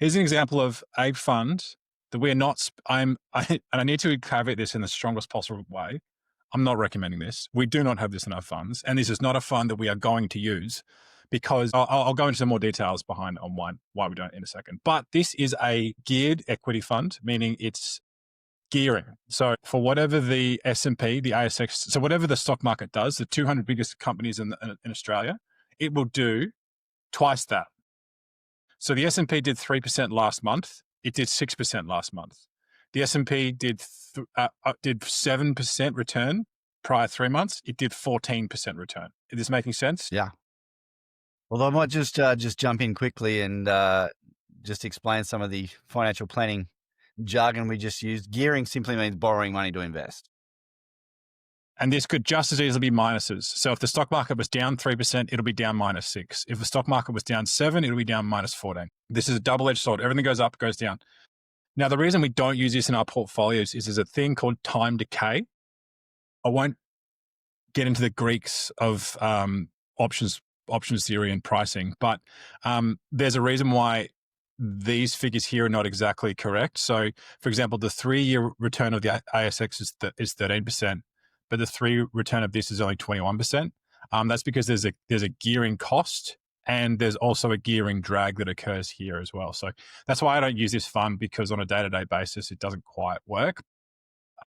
Here's an example of a fund that we are not, and I need to caveat this in the strongest possible way. I'm not recommending this. We do not have this in our funds. And this is not a fund that we are going to use because I'll go into some more details behind on why we don't in a second. But this is a geared equity fund, meaning it's gearing. So for whatever the S&P, the ASX, so whatever the stock market does, the 200 biggest companies in Australia, it will do twice that. So the S&P did 3% last month. It did 6% last month. The S&P did 7% return prior 3 months. It did 14% return. Is this making sense? Yeah. Although I might just jump in quickly and just explain some of the financial planning jargon we just used. Gearing simply means borrowing money to invest. And this could just as easily be minuses. So if the stock market was down 3%, it'll be down -6. If the stock market was down 7, it'll be down -14. This is a double-edged sword. Everything goes up, goes down. Now, the reason we don't use this in our portfolios is there's a thing called time decay. I won't get into the Greeks of options theory and pricing, but there's a reason why these figures here are not exactly correct. So, for example, the 3-year return of the ASX is 13%, but the 3 return of this is only 21%. That's because there's a gearing cost, and there's also a gearing drag that occurs here as well. So that's why I don't use this fund, because on a day-to-day basis, it doesn't quite work.